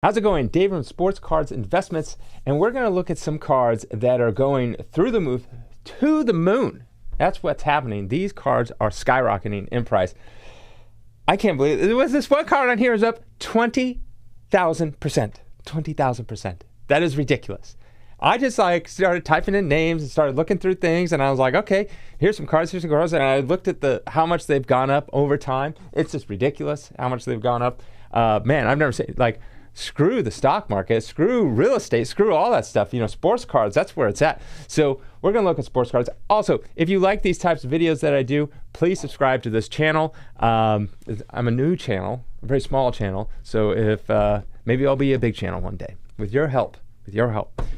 How's it going? Dave from Sports Cards Investments, and we're going to look at some cards that are going through the move to the moon. That's what's happening. These cards are skyrocketing in price. I can't believe it. Was this one card on here is up 20,000%. 20,000%. That is ridiculous. I just started typing in names and started looking through things, and I was like, okay, here's some cards, and I looked at how much they've gone up over time. It's just ridiculous how much they've gone up. Man, I've never seen screw the stock market, screw real estate, screw all that stuff. Sports cards, that's where it's at. So we're going to look at sports cards. Also, if you like these types of videos that I do, please subscribe to this channel. I'm a new channel, a very small channel. So if maybe I'll be a big channel one day with your help.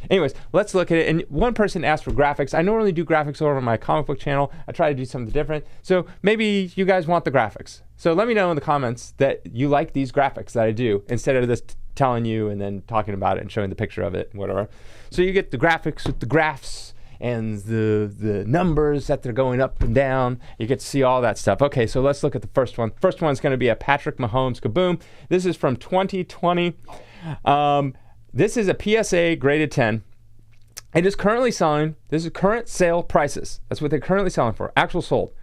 Anyways, let's look at it. And one person asked for graphics. I normally do graphics over on my comic book channel. I try to do something different. So maybe you guys want the graphics. So let me know in the comments that you like these graphics that I do instead of just telling you and then talking about it and showing the picture of it and whatever. So you get the graphics with the graphs and the numbers that they're going up and down. You get to see all that stuff. Okay, so let's look at the first one. First one's going to be a Patrick Mahomes Kaboom. This is from 2020. This is a PSA graded 10. It is currently selling, this is current sale prices. That's what they're currently selling for, actual sold.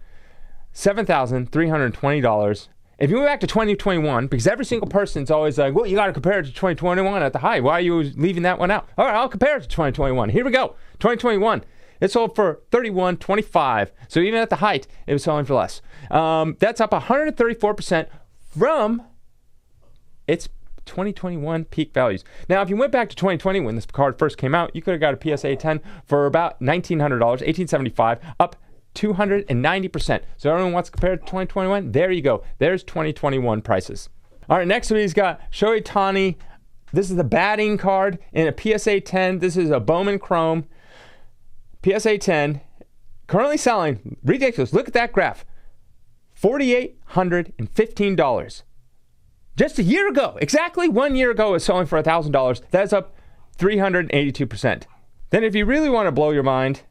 $7,320. If you went back to 2021, because every single person's always like, well, you got to compare it to 2021 at the high. Why are you leaving that one out? All right, I'll compare it to 2021. Here we go. 2021, it sold for $31.25. So even at the height, it was selling for less. That's up 134% from its 2021 peak values. Now, if you went back to 2020 when this card first came out, you could have got a PSA 10 for about $1,900, $1,875, up 290%. So everyone wants to compare it to 2021? There you go. There's 2021 prices. All right, next we've got Shohei Ohtani. This is the batting card in a PSA 10. This is a Bowman Chrome PSA 10. Currently selling, ridiculous. Look at that graph. $4,815. Just a year ago, exactly 1 year ago, it was selling for $1,000. That's up 382%. Then if you really want to blow your mind,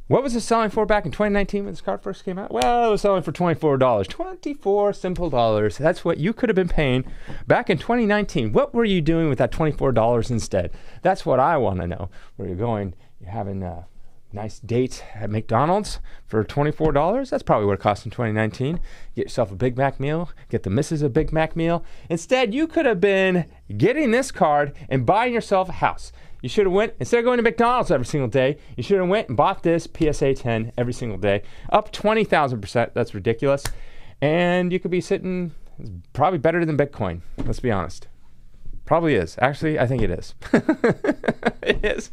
what was it selling for back in 2019 when this card first came out? Well, it was selling for $24. 24 simple dollars. That's what you could have been paying back in 2019. What were you doing with that $24 instead? That's what I want to know. Where you're going, you're having a nice date at McDonald's for $24. That's probably what it cost in 2019. Get yourself a Big Mac meal. Get the missus a Big Mac meal. Instead, you could have been getting this card and buying yourself a house. You should have went, instead of going to McDonald's every single day, you should have went and bought this PSA 10 every single day. Up 20,000%. That's ridiculous. And you could be sitting, it's probably better than Bitcoin. Let's be honest. Probably is. Actually, I think it is. It is.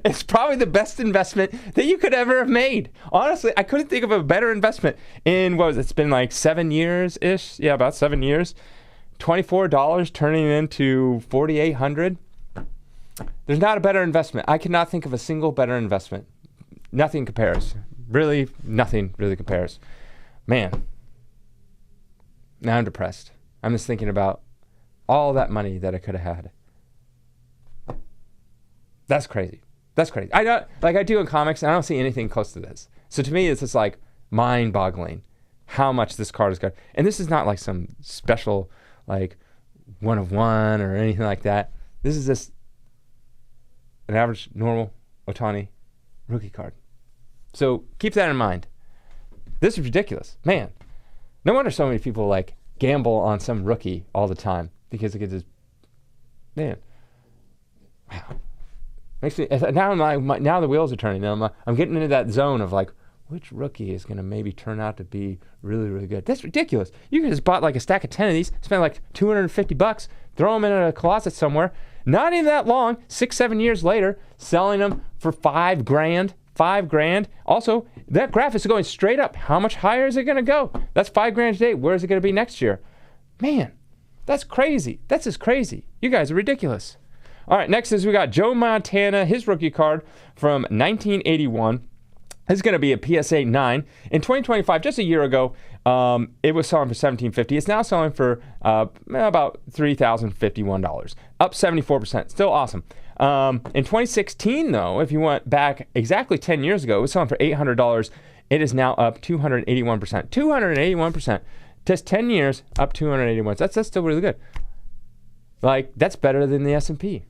It's probably the best investment that you could ever have made. Honestly, I couldn't think of a better investment in, what was it? It's been like 7 years-ish. Yeah, about 7 years. $24 turning into $4,800. There's not a better investment. I cannot think of a single better investment. Nothing compares. Really, nothing really compares. Man, now I'm depressed. I'm just thinking about all that money that I could have had. That's crazy. That's crazy. I do in comics, and I don't see anything close to this. So to me, it's just like mind-boggling how much this card has got. And this is not like some special, like, one of one or anything like that. This is just an average, normal Ohtani rookie card. So keep that in mind. This is ridiculous. Man, no wonder so many people like gamble on some rookie all the time because they could just, man, wow. Makes me, now the wheels are turning. I'm getting into that zone of like, which rookie is going to maybe turn out to be really, really good? That's ridiculous. You could just bought like a stack of 10 of these, spend like $250, throw them in a closet somewhere. Not even that long, 6-7 years later, selling them for $5,000. $5,000. Also, that graph is going straight up. How much higher is it going to go? That's $5,000 today. Where is it going to be next year? Man, that's crazy. That's just crazy. You guys are ridiculous. All right, next is we got Joe Montana, his rookie card from 1981. This is going to be a PSA 9. In 2025, just a year ago, it was selling for $1,750. It's now selling for about $3,051, up 74%. Still awesome. In 2016, though, if you went back exactly 10 years ago, it was selling for $800. It is now up 281%. 281%. Just 10 years, up 281%. That's still really good. Like, that's better than the S&P.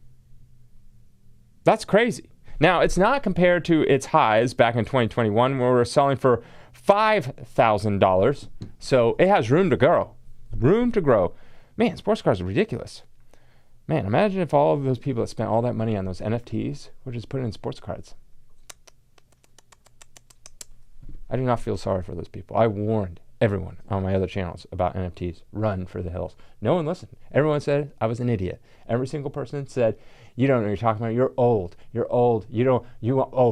That's crazy. Now, it's not compared to its highs back in 2021 where we were selling for $5,000. So it has room to grow. Room to grow. Man, sports cars are ridiculous. Man, imagine if all of those people that spent all that money on those NFTs were just put in sports cards. I do not feel sorry for those people. I warned everyone on my other channels about NFTs. Run for the hills. No one listened. Everyone said I was an idiot. Every single person said, you don't know what you're talking about. You're old. You're old.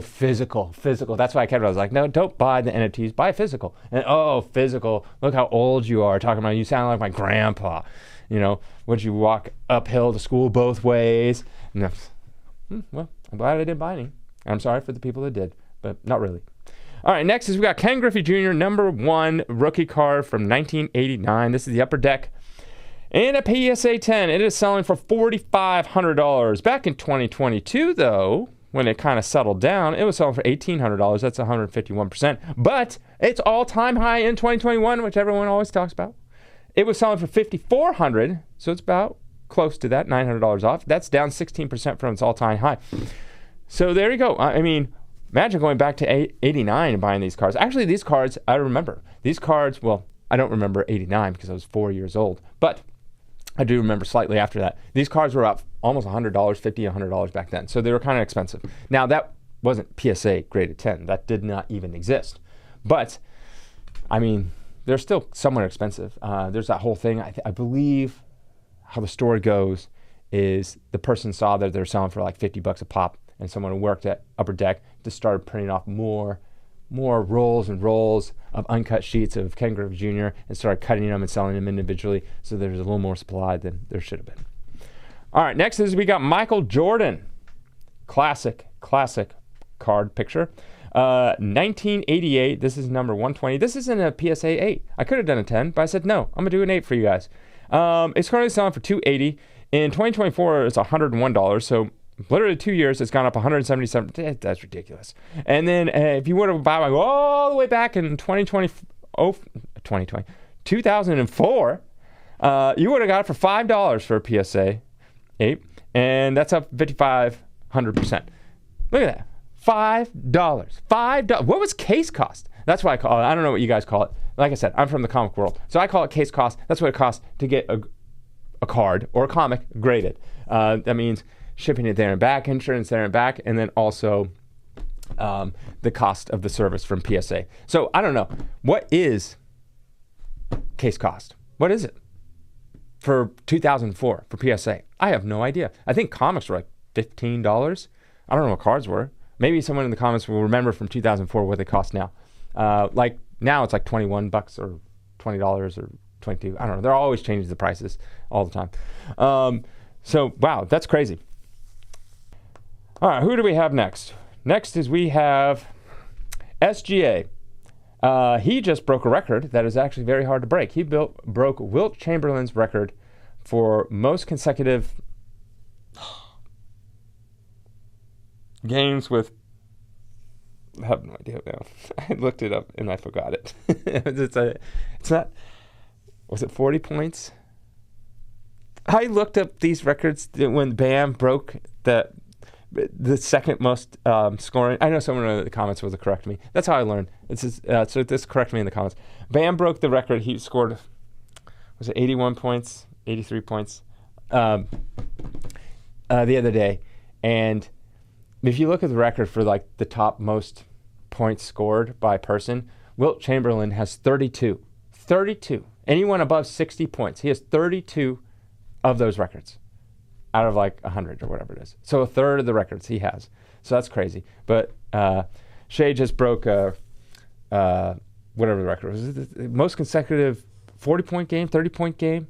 Physical. That's why I kept it. I was like, no, don't buy the NFTs. Buy physical. And physical. Look how old you are. Talking about, you sound like my grandpa. Would you walk uphill to school both ways? No. Well, I'm glad I didn't buy any. I'm sorry for the people that did, but not really. All right, next is we got Ken Griffey Jr., number 1 rookie card from 1989. This is the upper deck. And a PSA 10, it is selling for $4,500. Back in 2022, though, when it kind of settled down, it was selling for $1,800. That's 151%. But it's all-time high in 2021, which everyone always talks about. It was selling for $5,400, so it's about close to that, $900 off. That's down 16% from its all-time high. So there you go. I mean, imagine going back to 89 and buying these cards. Actually, these cards, I remember. These cards, well, I don't remember 89 because I was 4 years old. But I do remember slightly after that. These cards were up almost $100, $50, $100 back then. So they were kind of expensive. Now, that wasn't PSA graded 10. That did not even exist. But, I mean, they're still somewhat expensive. There's that whole thing. I believe how the story goes is the person saw that they're selling for like $50 a pop, and someone who worked at Upper Deck just started printing off more rolls and rolls of uncut sheets of Ken Griffey Jr. and started cutting them and selling them individually, so there's a little more supply than there should have been. All right, next is we got Michael Jordan. Classic card picture. 1988, this is number 120. This isn't a PSA 8. I could have done a 10, but I said, no, I'm going to do an 8 for you guys. It's currently selling for $280. In 2024, it's $101, so literally 2 years, it's gone up 177. That's ridiculous. And then if you would have bought one all the way back in 2004, you would have got it for $5 for a PSA 8, and that's up 5,500%. Look at that. $5. What was case cost? That's what I call it. I don't know what you guys call it. Like I said, I'm from the comic world, so I call it case cost. That's what it costs to get a card or a comic graded. That means shipping it there and back, insurance there and back, and then also the cost of the service from PSA. So I don't know. What is case cost? What is it for 2004 for PSA? I have no idea. I think comics were like $15. I don't know what cards were. Maybe someone in the comments will remember from 2004 what they cost now. Like now it's like $21 or $20 or $22. I don't know. They're always changing the prices all the time. So wow, that's crazy. All right, who do we have next? Next is we have SGA. He just broke a record that is actually very hard to break. He broke Wilt Chamberlain's record for most consecutive games with, I have no idea now. I looked it up and I forgot it. It's not, was it 40 points? I looked up these records when Bam broke the second most scoring. I know someone in the comments will correct me. That's how I learned. So just correct me in the comments. Bam broke the record. He scored, was it 81 points, 83 points the other day. And if you look at the record for like the top most points scored by person, Wilt Chamberlain has 32. 32. Anyone above 60 points. He has 32 of those records out of like 100 or whatever it is. So a third of the records he has. So that's crazy. But Shea just broke whatever the record was. The most consecutive 40-point game, 30-point game.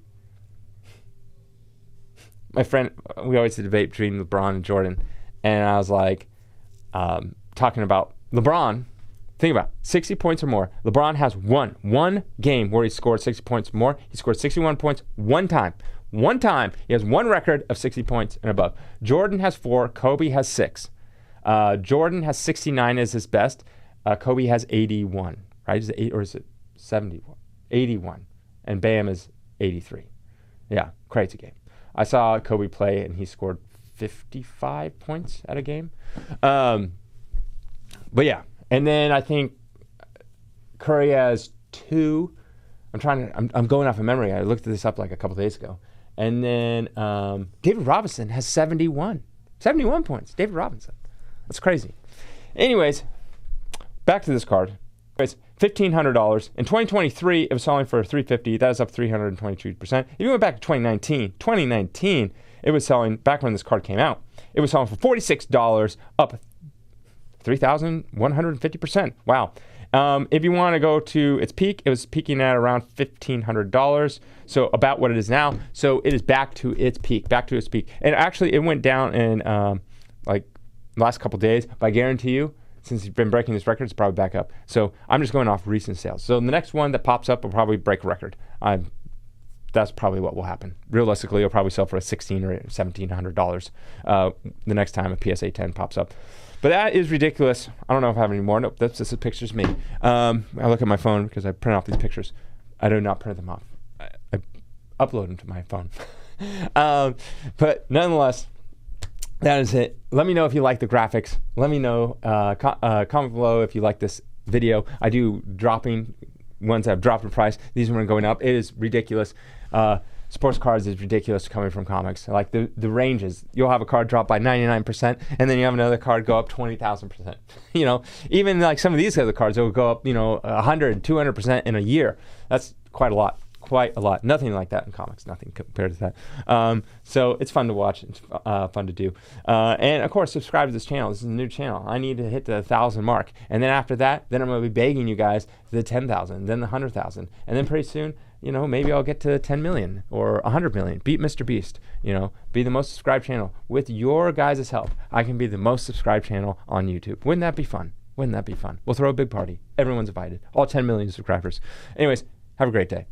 My friend, we always debate between LeBron and Jordan. And I was like, talking about LeBron. Think about it, 60 points or more. LeBron has one game where he scored 60 points or more. He scored 61 points one time. One time. He has one record of 60 points and above. Jordan has 4. Kobe has 6. Jordan has 69 as his best. Kobe has 81. Right? Is it 8 or is it 71? 81. And Bam is 83. Yeah, crazy game. I saw Kobe play, and he scored 55 points at a game. But yeah, and then I think Curry has 2. I'm going off of memory. I looked this up like a couple days ago. And then David Robinson has 71 points. David Robinson. That's crazy. Anyways, back to this card. It's $1,500. In 2023, it was selling for $350. That is up 322%. If you went back to 2019, it was selling, back when this card came out, it was selling for $46, up 3,150%. Wow. If you want to go to its peak, it was peaking at around $1,500, so about what it is now. So it is back to its peak. And actually, it went down in like the last couple days, but I guarantee you, since you've been breaking this record, it's probably back up. So I'm just going off recent sales. So the next one that pops up will probably break a record. That's probably what will happen. Realistically, it'll probably sell for $1,600 or $1,700 the next time a PSA 10 pops up. But that is ridiculous. I don't know if I have any more. Nope, this is pictures of me. I look at my phone because I print off these pictures. I do not print them off. I upload them to my phone. But nonetheless, that is it. Let me know if you like the graphics. Let me know. Comment below if you like this video. I do dropping ones that have dropped in price. These ones are going up. It is ridiculous. Sports cards is ridiculous coming from comics. Like the ranges, you'll have a card drop by 99%, and then you have another card go up 20,000%. You know, even like some of these other cards, it will go up, 100, 200% in a year. That's quite a lot. Nothing like that in comics. Nothing compared to that. So it's fun to watch. It's fun to do. And of course, subscribe to this channel. This is a new channel. I need to hit the 1,000 mark, and then after that, then I'm going to be begging you guys to the 10,000, then the 100,000, and then pretty soon, maybe I'll get to 10 million or 100 million. Beat Mr. Beast. Be the most subscribed channel. With your guys' help, I can be the most subscribed channel on YouTube. Wouldn't that be fun? We'll throw a big party. Everyone's invited. All 10 million subscribers. Anyways, have a great day.